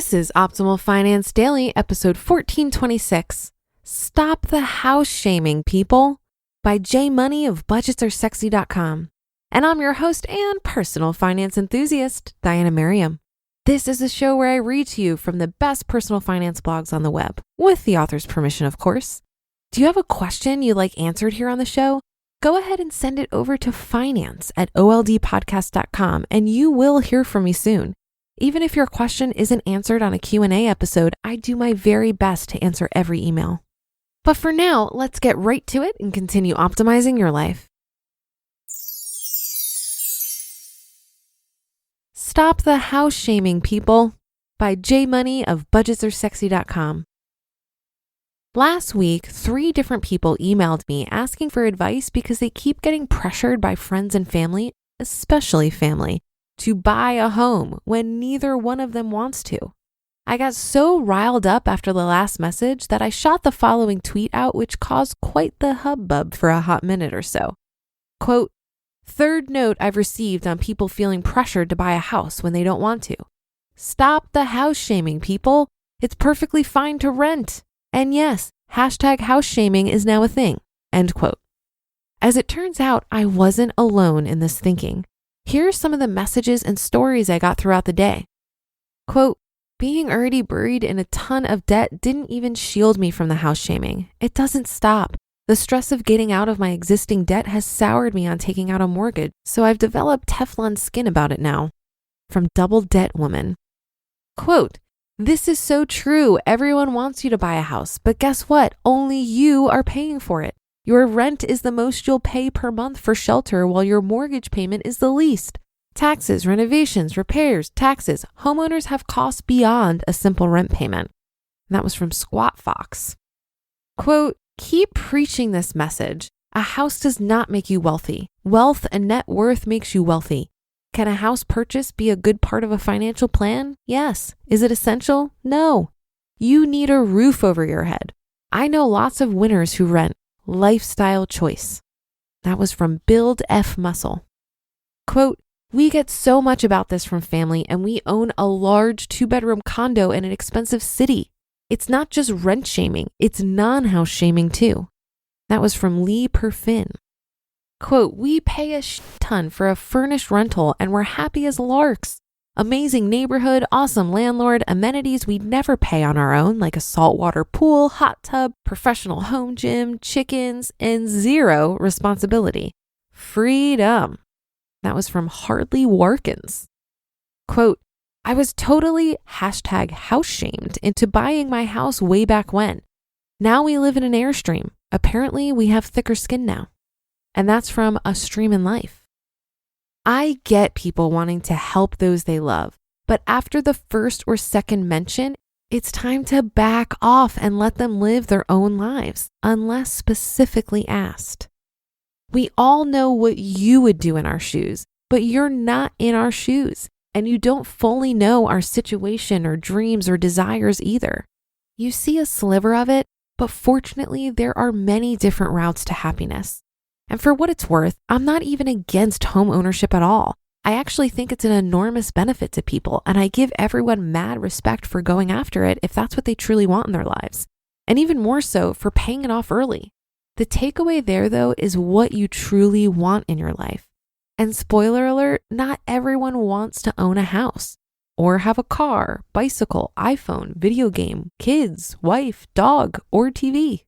This is Optimal Finance Daily, episode 1426. Stop the House Shaming, People, by J Money of budgetsaresexy.com. And I'm your host and personal finance enthusiast, Diana Merriam. This is a show where I read to you from the best personal finance blogs on the web, with the author's permission, of course. Do you have a question you'd like answered here on the show? Go ahead and send it over to finance@oldpodcast.com and you will hear from me soon. Even if your question isn't answered on a Q&A episode, I do my very best to answer every email. But for now, let's get right to it and continue optimizing your life. Stop the House Shaming, People, by J Money of budgetsaresexy.com. Last week, 3 different people emailed me asking for advice because they keep getting pressured by friends and family, especially family, to buy a home when neither one of them wants to. I got so riled up after the last message that I shot the following tweet out, which caused quite the hubbub for a hot minute or so. Quote, "Third note I've received on people feeling pressured to buy a house when they don't want to. Stop the house shaming, people. It's perfectly fine to rent. And yes, hashtag house shaming is now a thing." End quote. As it turns out, I wasn't alone in this thinking. Here are some of the messages and stories I got throughout the day. Quote, "Being already buried in a ton of debt didn't even shield me from the house shaming. It doesn't stop. The stress of getting out of my existing debt has soured me on taking out a mortgage, so I've developed Teflon skin about it now." From Double Debt Woman. Quote, "This is so true. Everyone wants you to buy a house, but guess what? Only you are paying for it. Your rent is the most you'll pay per month for shelter while your mortgage payment is the least. Taxes, renovations, repairs, taxes. Homeowners have costs beyond a simple rent payment." And that was from Squat Fox. Quote, "Keep preaching this message. A house does not make you wealthy. Wealth and net worth makes you wealthy. Can a house purchase be a good part of a financial plan? Yes. Is it essential? No. You need a roof over your head. I know lots of winners who rent. Lifestyle choice." That was from Build F Muscle. Quote, "We get so much about this from family and we own a large 2-bedroom condo in an expensive city. It's not just rent shaming, it's non-house shaming too." That was from Lee Perfin. Quote, "We pay a ton for a furnished rental and we're happy as larks. Amazing neighborhood, awesome landlord, amenities we'd never pay on our own, like a saltwater pool, hot tub, professional home gym, chickens, and 0 responsibility. Freedom." That was from Hardly Warkins. Quote, "I was totally hashtag house shamed into buying my house way back when. Now we live in an Airstream. Apparently we have thicker skin now." And that's from A Stream in Life. I get people wanting to help those they love, but after the first or second mention, it's time to back off and let them live their own lives, unless specifically asked. We all know what you would do in our shoes, but you're not in our shoes, and you don't fully know our situation or dreams or desires either. You see a sliver of it, but fortunately, there are many different routes to happiness. And for what it's worth, I'm not even against home ownership at all. I actually think it's an enormous benefit to people, and I give everyone mad respect for going after it if that's what they truly want in their lives. And even more so for paying it off early. The takeaway there, though, is what you truly want in your life. And spoiler alert, not everyone wants to own a house or have a car, bicycle, iPhone, video game, kids, wife, dog, or TV.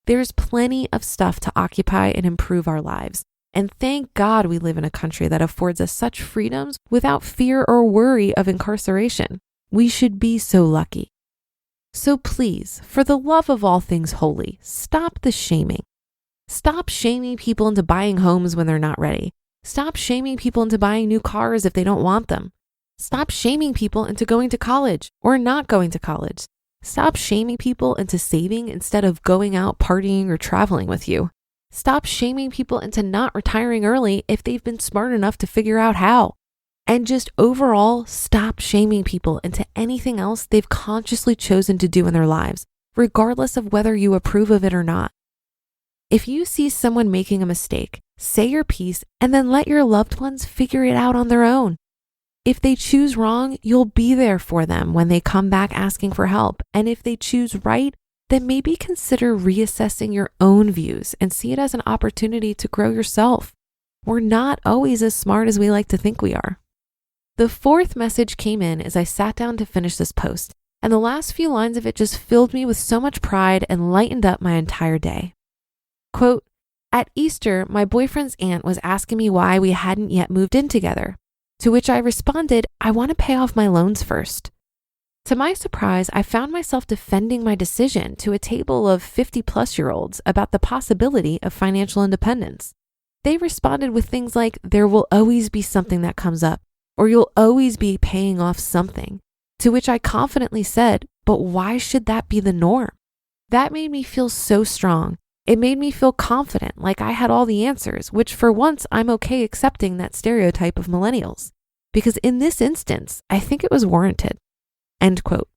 There's plenty of stuff to occupy and improve our lives. And thank God we live in a country that affords us such freedoms without fear or worry of incarceration. We should be so lucky. So please, for the love of all things holy, stop the shaming. Stop shaming people into buying homes when they're not ready. Stop shaming people into buying new cars if they don't want them. Stop shaming people into going to college or not going to college. Stop shaming people into saving instead of going out partying or traveling with you. Stop shaming people into not retiring early if they've been smart enough to figure out how. And just overall, stop shaming people into anything else they've consciously chosen to do in their lives, regardless of whether you approve of it or not. If you see someone making a mistake, say your piece and then let your loved ones figure it out on their own. If they choose wrong, you'll be there for them when they come back asking for help. And if they choose right, then maybe consider reassessing your own views and see it as an opportunity to grow yourself. We're not always as smart as we like to think we are. The fourth message came in as I sat down to finish this post, and the last few lines of it just filled me with so much pride and lightened up my entire day. Quote, "At Easter, my boyfriend's aunt was asking me why we hadn't yet moved in together, to which I responded, I want to pay off my loans first. To my surprise, I found myself defending my decision to a table of 50-plus-year-olds about the possibility of financial independence. They responded with things like, there will always be something that comes up, or you'll always be paying off something, to which I confidently said, but why should that be the norm? That made me feel so strong. It made me feel confident, like I had all the answers, which for once I'm okay accepting that stereotype of millennials, because in this instance, I think it was warranted." End quote.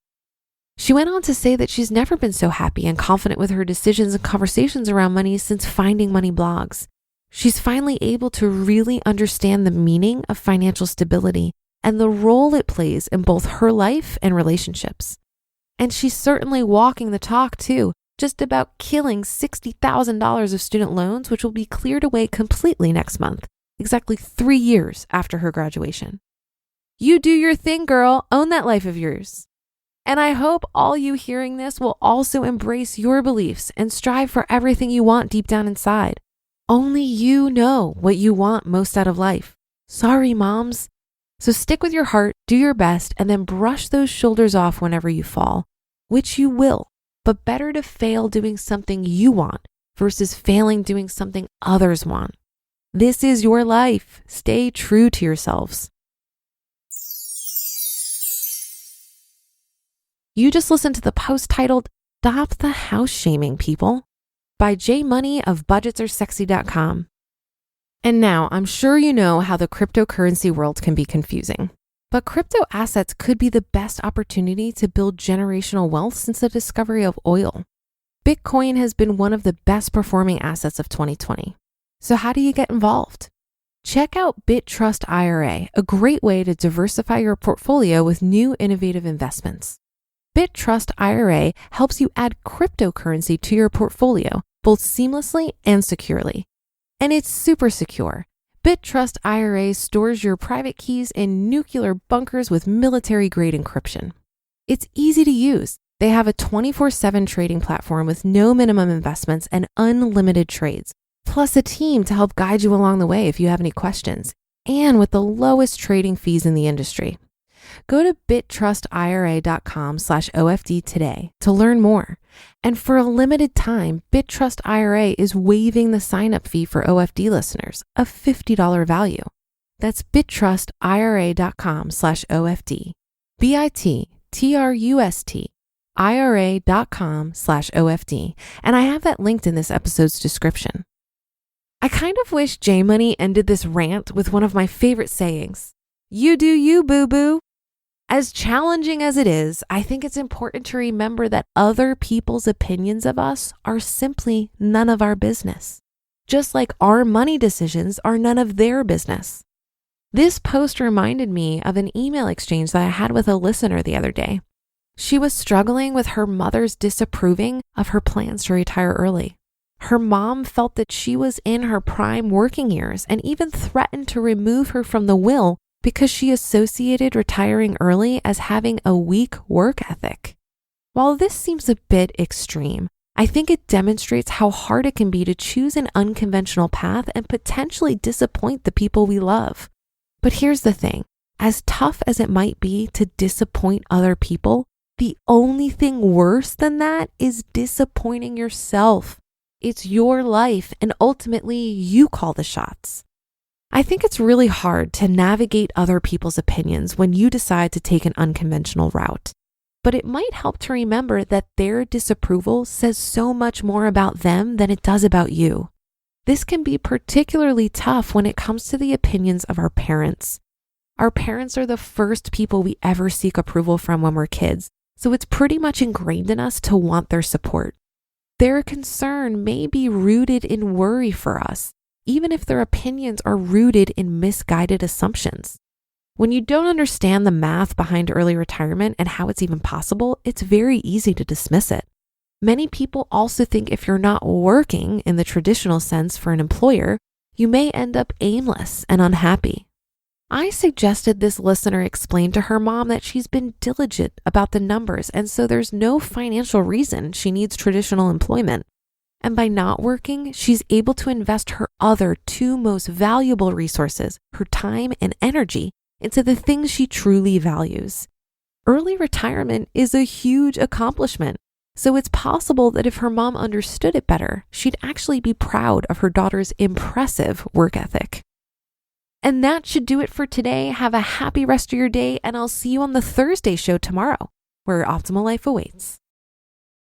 She went on to say that she's never been so happy and confident with her decisions and conversations around money since finding money blogs. She's finally able to really understand the meaning of financial stability and the role it plays in both her life and relationships. And she's certainly walking the talk too, just about killing $60,000 of student loans, which will be cleared away completely next month, exactly 3 years after her graduation. You do your thing, girl. Own that life of yours. And I hope all you hearing this will also embrace your beliefs and strive for everything you want deep down inside. Only you know what you want most out of life. Sorry, moms. So stick with your heart, do your best, and then brush those shoulders off whenever you fall, which you will. But better to fail doing something you want versus failing doing something others want. This is your life. Stay true to yourselves. You just listened to the post titled, Stop the House Shaming People by J Money of budgetsaresexy.com. And now I'm sure you know how the cryptocurrency world can be confusing, but crypto assets could be the best opportunity to build generational wealth since the discovery of oil. Bitcoin has been one of the best performing assets of 2020. So how do you get involved? Check out BitTrust IRA, a great way to diversify your portfolio with new innovative investments. BitTrust IRA helps you add cryptocurrency to your portfolio, both seamlessly and securely. And it's super secure. BitTrust IRA stores your private keys in nuclear bunkers with military-grade encryption. It's easy to use. They have a 24/7 trading platform with no minimum investments and unlimited trades, plus a team to help guide you along the way if you have any questions, and with the lowest trading fees in the industry. Go to BitTrustIRA.com/OFD today to learn more. And for a limited time, BitTrust IRA is waiving the signup fee for OFD listeners, a $50 value. That's BitTrustIRA.com/OFD. BitTrustIRA.com/OFD. And I have that linked in this episode's description. I kind of wish J Money ended this rant with one of my favorite sayings. You do you, boo-boo. As challenging as it is, I think it's important to remember that other people's opinions of us are simply none of our business, just like our money decisions are none of their business. This post reminded me of an email exchange that I had with a listener the other day. She was struggling with her mother's disapproving of her plans to retire early. Her mom felt that she was in her prime working years and even threatened to remove her from the will because she associated retiring early as having a weak work ethic. While this seems a bit extreme, I think it demonstrates how hard it can be to choose an unconventional path and potentially disappoint the people we love. But here's the thing, as tough as it might be to disappoint other people, the only thing worse than that is disappointing yourself. It's your life, and ultimately you call the shots. I think it's really hard to navigate other people's opinions when you decide to take an unconventional route. But it might help to remember that their disapproval says so much more about them than it does about you. This can be particularly tough when it comes to the opinions of our parents. Our parents are the first people we ever seek approval from when we're kids, so it's pretty much ingrained in us to want their support. Their concern may be rooted in worry for us, even if their opinions are rooted in misguided assumptions. When you don't understand the math behind early retirement and how it's even possible, it's very easy to dismiss it. Many people also think if you're not working in the traditional sense for an employer, you may end up aimless and unhappy. I suggested this listener explain to her mom that she's been diligent about the numbers, and so there's no financial reason she needs traditional employment. And by not working, she's able to invest her other two most valuable resources, her time and energy, into the things she truly values. Early retirement is a huge accomplishment. So it's possible that if her mom understood it better, she'd actually be proud of her daughter's impressive work ethic. And that should do it for today. Have a happy rest of your day, and I'll see you on the Thursday show tomorrow, where your optimal life awaits.